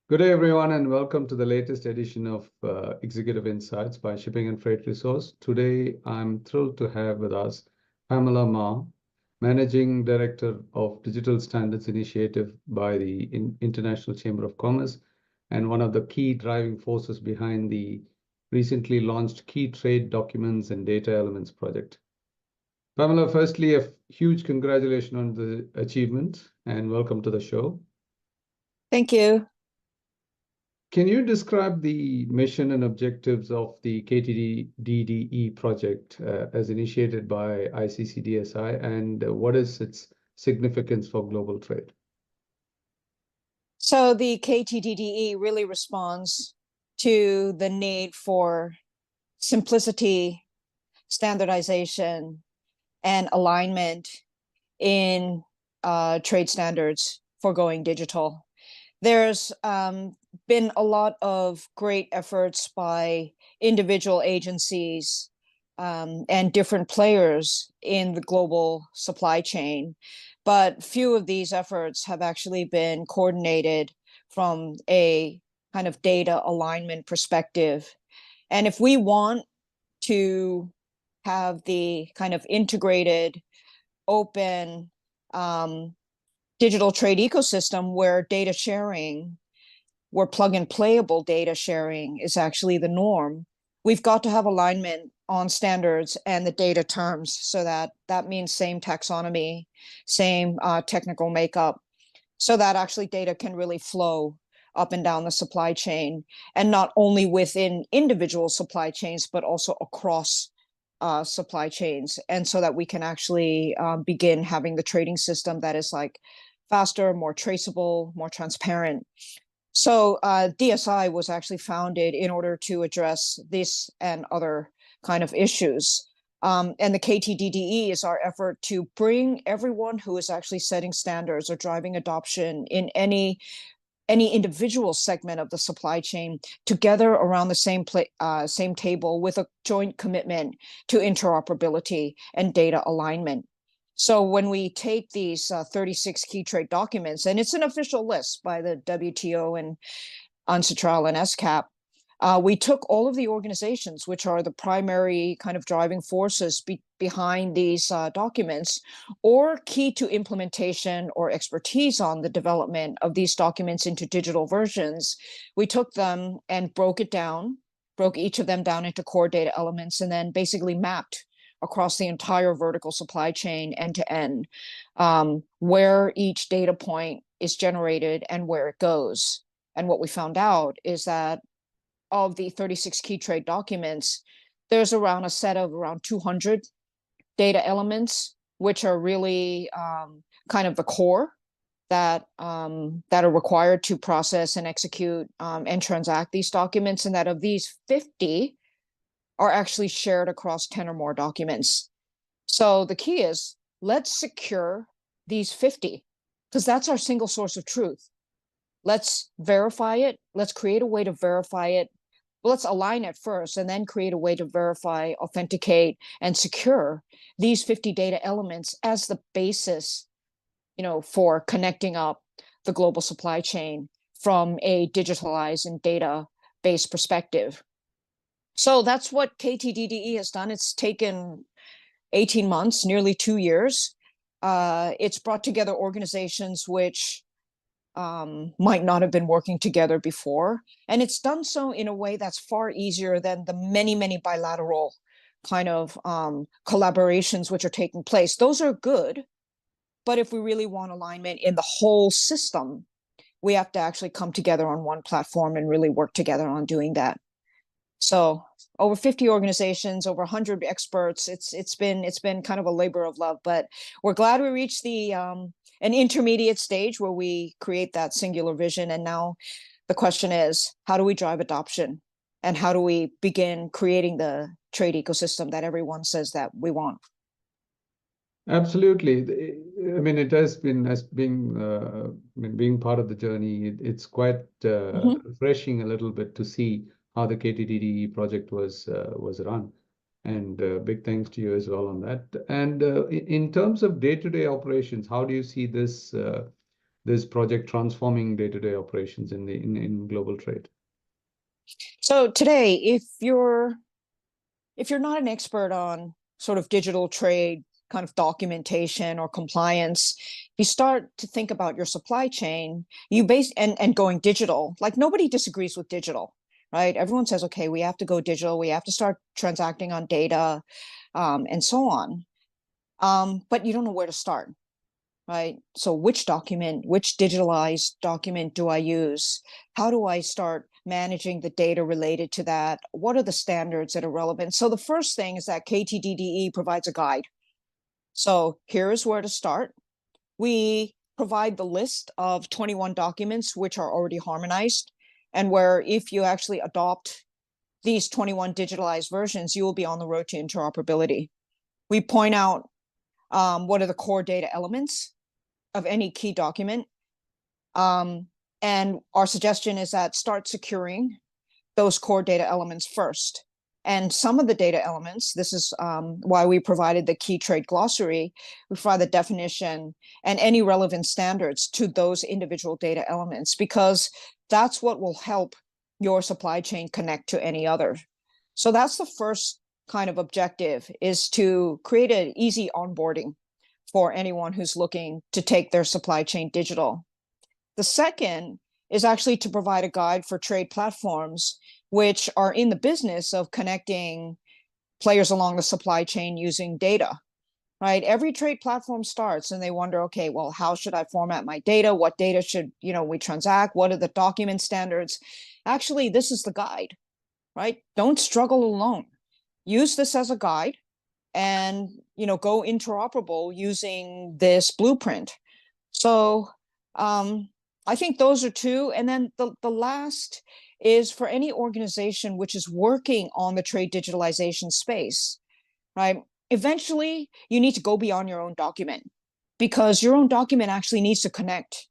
Good day, everyone, and welcome to the latest edition of Executive Insights by Shipping and Freight Resource. Today, I'm thrilled to have with us Pamela Mar, Managing Director of Digital Standards Initiative by the International Chamber of Commerce, and one of the key driving forces behind the recently launched Key Trade Documents and Data Elements project. Pamela, firstly, a huge congratulations on the achievement and welcome to the show. Thank you. Can you describe the mission and objectives of the KTDDE project as initiated by ICC DSI, and what is its significance for global trade? So the KTDDE really responds to the need for simplicity, standardization, and alignment in trade standards for going digital. There's been a lot of great efforts by individual agencies and different players in the global supply chain, but few of these efforts have actually been coordinated from a kind of data alignment perspective. And if we want to have the kind of integrated, open, digital trade ecosystem where data sharing, where plug and playable data sharing is actually the norm, we've got to have alignment on standards and the data terms. So that means same taxonomy, same technical makeup, so that actually data can really flow up and down the supply chain, and not only within individual supply chains, but also across supply chains. And so that we can actually begin having the trading system that is like faster, more traceable, more transparent. So DSI was actually founded in order to address this and other kind of issues. And the KTDDE is our effort to bring everyone who is actually setting standards or driving adoption in any individual segment of the supply chain together around the same table with a joint commitment to interoperability and data alignment. So when we take these 36 key trade documents, and it's an official list by the WTO and UNCITRAL and SCAP, we took all of the organizations, which are the primary kind of driving forces behind these documents, or key to implementation or expertise on the development of these documents into digital versions. We took them and broke each of them down into core data elements, and then basically mapped across the entire vertical supply chain end to end, where each data point is generated and where it goes. And what we found out is that of the 36 key trade documents, there's around a set of around 200 data elements, which are really kind of the core that are required to process and execute and transact these documents, and that of these 50 are actually shared across 10 or more documents. So the key is, let's secure these 50, because that's our single source of truth. Let's verify it. Let's create a way to verify it. Well, let's align it first and then create a way to verify, authenticate, and secure these 50 data elements as the basis, for connecting up the global supply chain from a digitalized and data-based perspective. So that's what KTDDE has done. It's taken 18 months, nearly 2 years. It's brought together organizations which might not have been working together before. And it's done so in a way that's far easier than the many, many bilateral kind of collaborations which are taking place. Those are good. But if we really want alignment in the whole system, we have to actually come together on one platform and really work together on doing that. So over 50 organizations, over 100 experts. It's been kind of a labor of love, but we're glad we reached the an intermediate stage where we create that singular vision. And now the question is, how do we drive adoption, and how do we begin creating the trade ecosystem that everyone says that we want? Absolutely. I mean, it has been, as being being part of the journey, it's quite refreshing a little bit to see how the KTDDE project was run. And big thanks to you as well on that. And in terms of day-to-day operations, how do you see this this project transforming day-to-day operations in global trade? So today, if you're not an expert on sort of digital trade kind of documentation or compliance, you start to think about your supply chain, and going digital. Like, nobody disagrees with digital, right? Everyone says, okay, we have to go digital, we have to start transacting on data, and so on. But you don't know where to start, right? So which digitalized document do I use? How do I start managing the data related to that? What are the standards that are relevant? So the first thing is that KTDDE provides a guide. So here's where to start. We provide the list of 21 documents which are already harmonized, and where if you actually adopt these 21 digitalized versions, you will be on the road to interoperability. We point out what are the core data elements of any key document. And our suggestion is that start securing those core data elements first. And some of the data elements, this is why we provided the key trade glossary, we provide the definition and any relevant standards to those individual data elements, because that's what will help your supply chain connect to any other. So that's the first kind of objective, is to create an easy onboarding for anyone who's looking to take their supply chain digital. The second is actually to provide a guide for trade platforms which are in the business of connecting players along the supply chain using data, right? Every trade platform starts and they wonder, okay, well, how should I format my data? What data should, we transact? What are the document standards? Actually, this is the guide, right? Don't struggle alone. Use this as a guide and, go interoperable using this blueprint. So I think those are two. And then the last is for any organization which is working on the trade digitalization space, right? Eventually, you need to go beyond your own document, because your own document actually needs to connect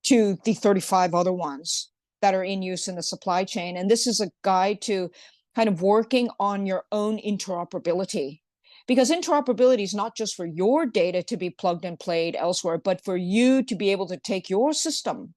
to the 35 other ones that are in use in the supply chain. And this is a guide to kind of working on your own interoperability, because interoperability is not just for your data to be plugged and played elsewhere, but for you to be able to take your system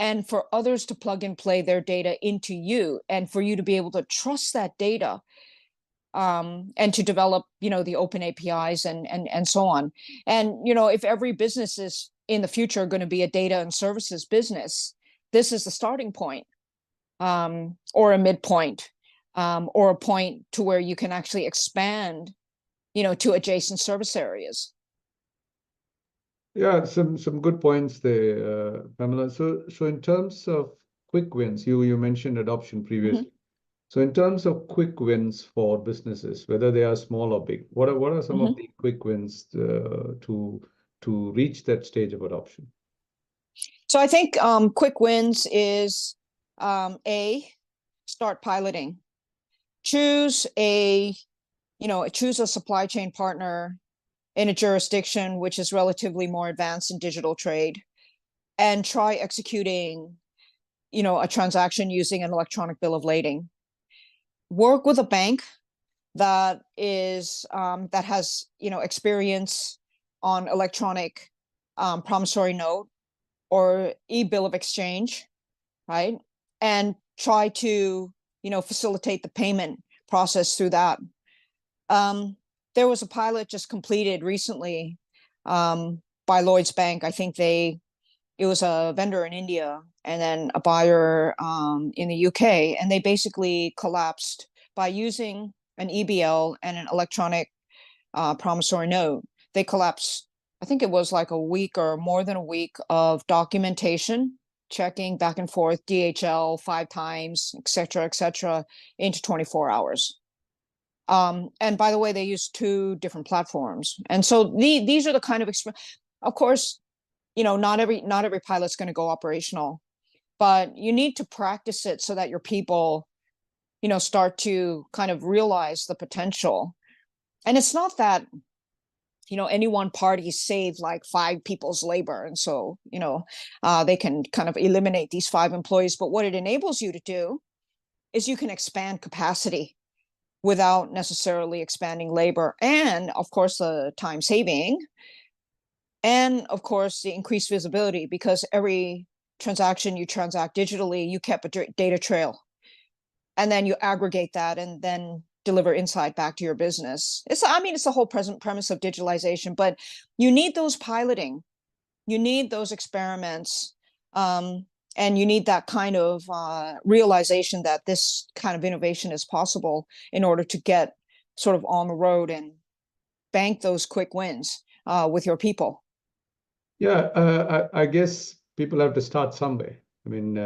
and for others to plug and play their data into you, and for you to be able to trust that data, and to develop, the open APIs and so on. And, if every business is in the future going to be a data and services business, this is the starting point, or a midpoint, or a point to where you can actually expand, to adjacent service areas. Yeah, some good points there, Pamela. So in terms of quick wins, you mentioned adoption previously. Mm-hmm. So in terms of quick wins for businesses, whether they are small or big, what are some of the quick wins to reach that stage of adoption? So I think quick wins is start piloting. Choose a supply chain partner in a jurisdiction which is relatively more advanced in digital trade, and try executing, a transaction using an electronic bill of lading. Work with a bank that has experience on electronic promissory note or e-bill of exchange, right? And try to facilitate the payment process through that. There was a pilot just completed recently by Lloyds Bank. I think it was a vendor in India and then a buyer in the UK, and they basically collapsed by using an EBL and an electronic promissory note. They collapsed, I think it was like a week or more than a week of documentation, checking back and forth, DHL 5 times, et cetera, into 24 hours. And by the way, they use 2 different platforms. And so these are the kind of, of course, not every pilot's going to go operational, but you need to practice it so that your people, start to kind of realize the potential. And it's not that, any one party saved like 5 people's labor. And so, they can kind of eliminate these 5 employees. But what it enables you to do is you can expand capacity without necessarily expanding labor, and of course the time saving. And of course, the increased visibility, because every transaction you transact digitally, you kept a data trail. And then you aggregate that and then deliver insight back to your business. It's the whole present premise of digitalization, but you need those piloting, you need those experiments, and you need that kind of realization that this kind of innovation is possible in order to get sort of on the road and bank those quick wins with your people. Yeah, I guess people have to start somewhere. I mean,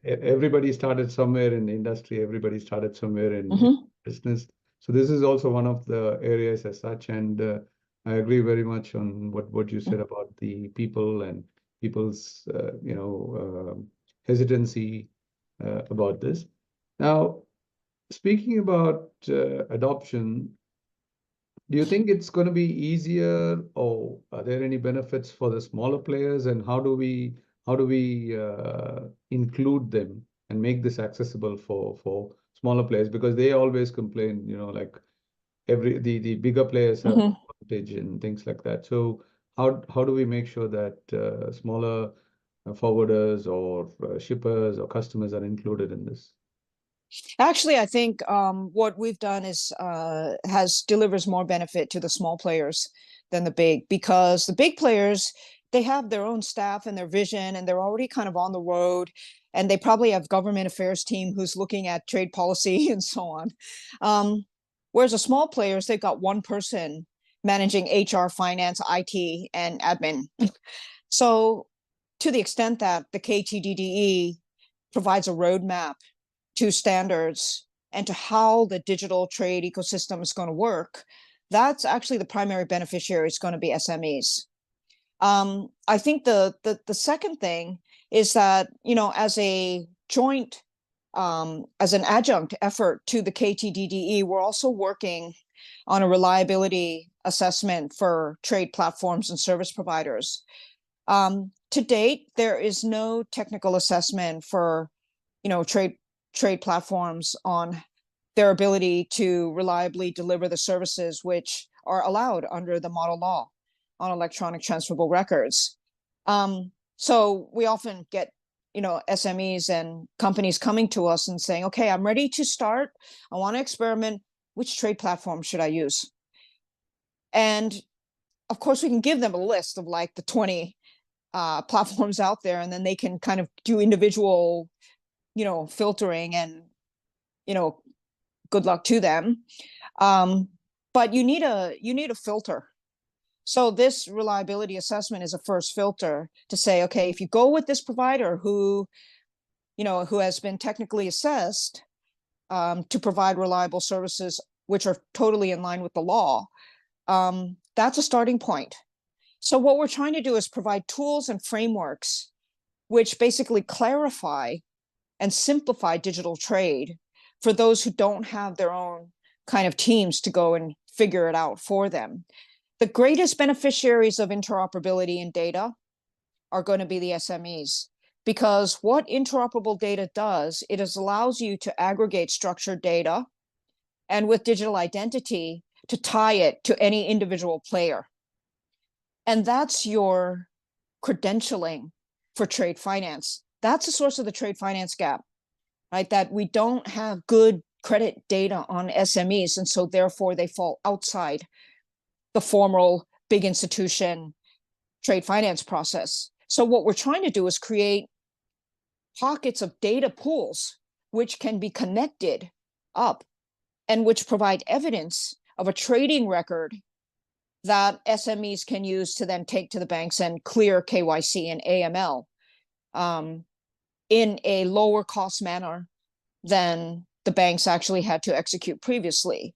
everybody started somewhere in the industry, everybody started somewhere in business. So this is also one of the areas as such, and I agree very much on what you said about the people and people's hesitancy about this. Now, speaking about adoption, do you think it's going to be easier, or are there any benefits for the smaller players? And how do we include them and make this accessible for smaller players? Because they always complain, like the bigger players have advantage and things like that. So how do we make sure that smaller forwarders or shippers or customers are included in this? Actually, I think what we've done is delivers more benefit to the small players than the big, because the big players, they have their own staff and their vision, and they're already kind of on the road, and they probably have government affairs team who's looking at trade policy and so on. Whereas the small players, they've got one person managing HR, finance, IT, and admin. So to the extent that the KTDDE provides a roadmap to standards and to how the digital trade ecosystem is going to work, that's actually the primary beneficiary is going to be SMEs. I think the second thing is that, as a joint, as an adjunct effort to the KTDDE, we're also working on a reliability assessment for trade platforms and service providers. To date, there is no technical assessment for, trade platforms on their ability to reliably deliver the services which are allowed under the model law on electronic transferable records. So we often get, SMEs and companies coming to us and saying, okay, I'm ready to start. I want to experiment. Which trade platform should I use? And of course, we can give them a list of like the 20 platforms out there, and then they can kind of do individual, filtering, and, good luck to them. But you need a filter. So this reliability assessment is a first filter to say, okay, if you go with this provider who has been technically assessed to provide reliable services which are totally in line with the law, that's a starting point. So what we're trying to do is provide tools and frameworks which basically clarify and simplify digital trade for those who don't have their own kind of teams to go and figure it out for them. The greatest beneficiaries of interoperability in data are going to be the SMEs, because what interoperable data does, it allows you to aggregate structured data and with digital identity to tie it to any individual player. And that's your credentialing for trade finance. That's the source of the trade finance gap, right? That we don't have good credit data on SMEs, and so therefore they fall outside the formal big institution trade finance process. So what we're trying to do is create pockets of data pools which can be connected up and which provide evidence of a trading record that SMEs can use to then take to the banks and clear KYC and AML in a lower cost manner than the banks actually had to execute previously.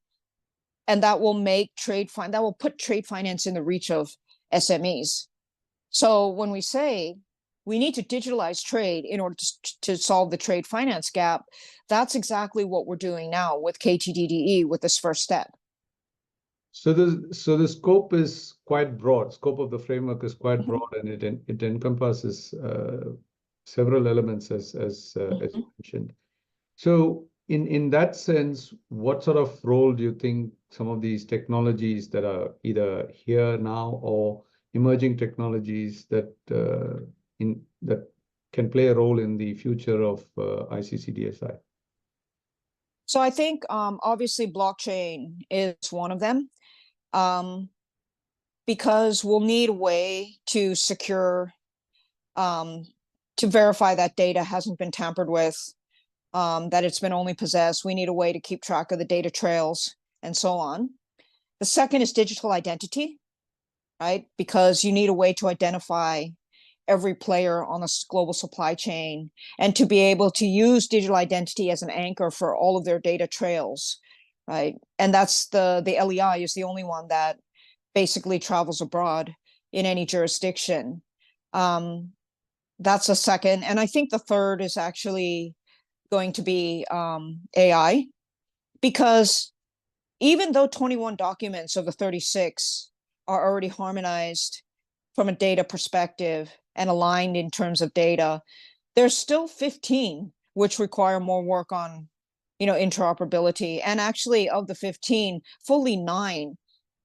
And that will make that will put trade finance in the reach of SMEs. So when we say we need to digitalize trade in order to solve the trade finance gap, that's exactly what we're doing now with KTDDE with this first step. So the scope is quite broad. Scope of the framework is quite broad, and it encompasses several elements as you mentioned. So in that sense, what sort of role do you think some of these technologies that are either here now or emerging technologies that that can play a role in the future of ICC DSI? So I think obviously blockchain is one of them, because we'll need a way to secure, to verify that data hasn't been tampered with, that it's been only possessed. We need a way to keep track of the data trails and so on. The second is digital identity, right? Because you need a way to identify every player on the global supply chain and to be able to use digital identity as an anchor for all of their data trails, right? And that's the LEI is the only one that basically travels abroad in any jurisdiction. That's a second. And I think the third is actually going to be AI, because even though 21 documents of the 36 are already harmonized from a data perspective and aligned in terms of data, there's still 15 which require more work on, interoperability. And actually, of the 15, fully 9,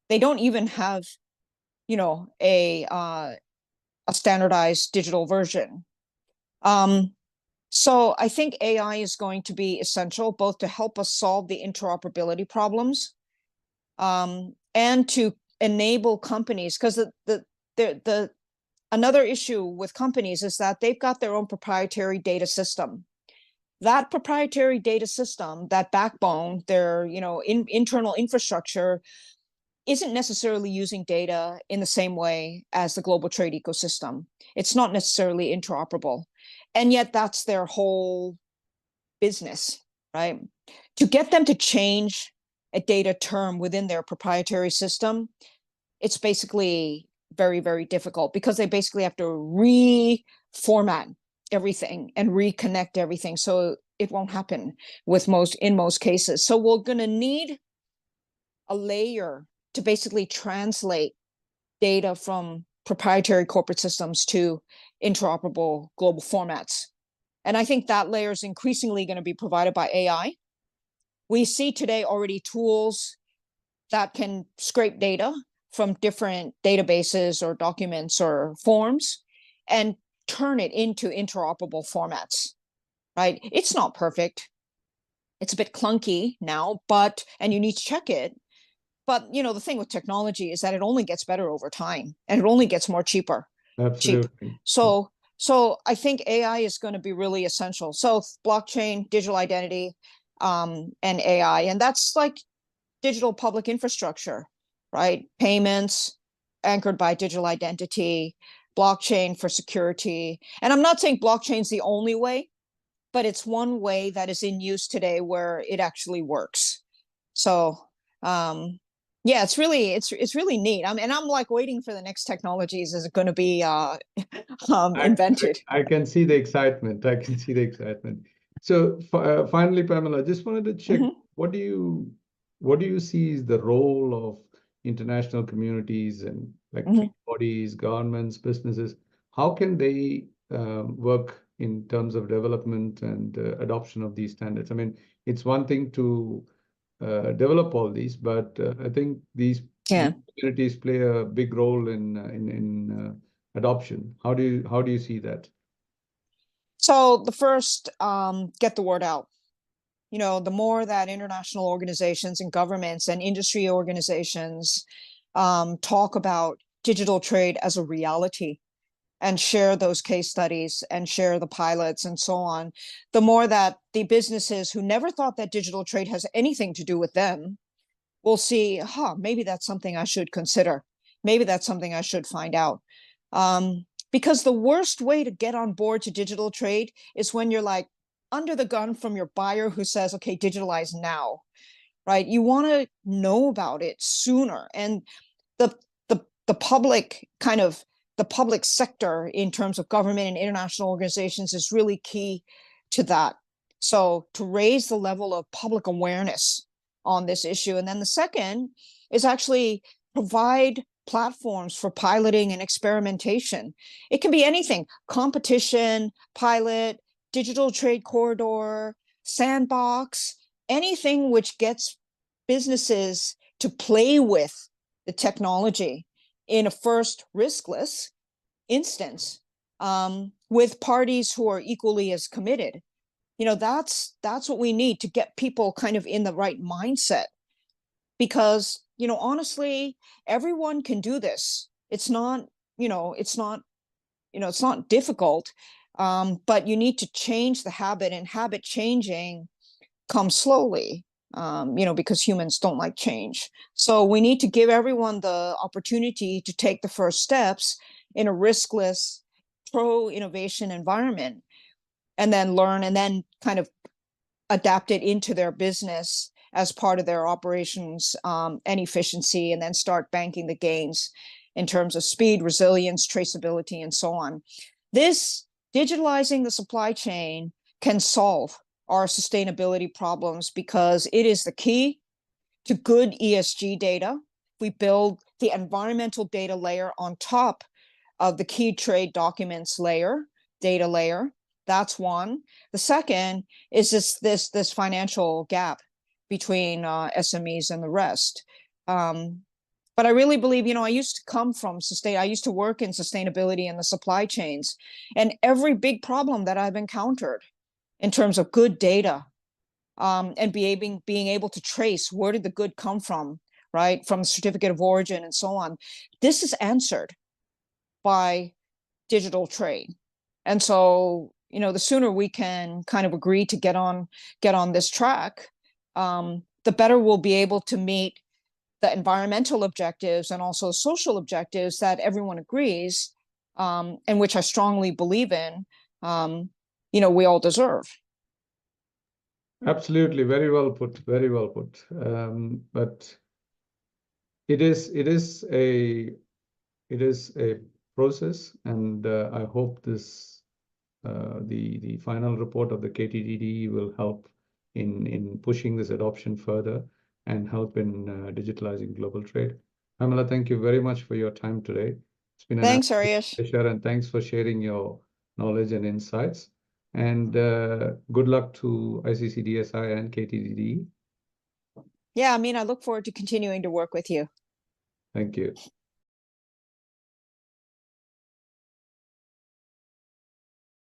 they don't even have, a standardized digital version. So I think AI is going to be essential both to help us solve the interoperability problems, and to enable companies, because the another issue with companies is that they've got their own proprietary data system. That proprietary data system, that backbone, their internal infrastructure, isn't necessarily using data in the same way as the global trade ecosystem. It's not necessarily interoperable. And yet that's their whole business, right? To get them to change a data term within their proprietary system, it's basically very, very difficult, because they basically have to reformat everything and reconnect everything. So it won't happen in most cases. So we're going to need a layer to basically translate data from proprietary corporate systems to interoperable global formats. And I think that layer is increasingly going to be provided by AI. We see today already tools that can scrape data from different databases or documents or forms and turn it into interoperable formats, right? It's not perfect. It's a bit clunky now, and you need to check it. But, the thing with technology is that it only gets better over time, and it only gets more cheap. Absolutely. So I think AI is going to be really essential. So blockchain, digital identity, and AI, and that's like digital public infrastructure, right? Payments anchored by digital identity, blockchain for security. And I'm not saying blockchain's the only way, but it's one way that is in use today where it actually works. So, yeah, it's really neat. I'm like waiting for the next technologies is going to be invented. I can see the excitement. I can see the excitement. So finally, Pamela, I just wanted to check, what do you see is the role of international communities and like trade bodies, governments, businesses? How can they work in terms of development and adoption of these standards? I mean, it's one thing to develop all these, but I think these communities play a big role in adoption. How do you see that? So the first, get the word out. The more that international organizations and governments and industry organizations talk about digital trade as a reality and share those case studies and share the pilots and so on, the more that the businesses who never thought that digital trade has anything to do with them will see, maybe that's something I should consider. Maybe that's something I should find out. Because the worst way to get on board to digital trade is when you're like under the gun from your buyer who says, okay, digitalize now, right? You want to know about it sooner. And the public the public sector in terms of government and international organizations is really key to that. So to raise the level of public awareness on this issue. And then the second is actually provide platforms for piloting and experimentation. It can be anything: competition, pilot, digital trade corridor, sandbox, anything which gets businesses to play with the technology in a first riskless instance, with parties who are equally as committed. You know, that's what we need to get people kind of in the right mindset, because, you know, honestly, everyone can do this. It's not, it's not difficult, but you need to change the habit, and habit changing comes slowly, because humans don't like change. So we need to give everyone the opportunity to take the first steps in a riskless, pro-innovation environment, and then learn, and then kind of adapt it into their business as part of their operations, and efficiency, and then start banking the gains in terms of speed, resilience, traceability, and so on. This digitalizing the supply chain can solve our sustainability problems, because it is the key to good ESG data. We build the environmental data layer on top of the key trade documents layer, data layer. That's one. The second is this financial gap between SMEs and the rest. But I really believe, I used to come from I used to work in sustainability in the supply chains, and every big problem that I've encountered in terms of good data, and being able to trace where did the good come from, right, from the certificate of origin and so on, this is answered by digital trade. And so, the sooner we can kind of agree to get on this track, the better we'll be able to meet the environmental objectives and also social objectives that everyone agrees, and which I strongly believe in, we all deserve. Absolutely, very well put, very well put. But it is a process, and I hope this the final report of the KTDDE will help in pushing this adoption further and help in digitalizing global trade. Pamela, thank you very much for your time today. It's been an Thanks, Arish. pleasure, and thanks for sharing your knowledge and insights. And good luck to ICC DSI and KTDDE. Yeah, I look forward to continuing to work with you. Thank you.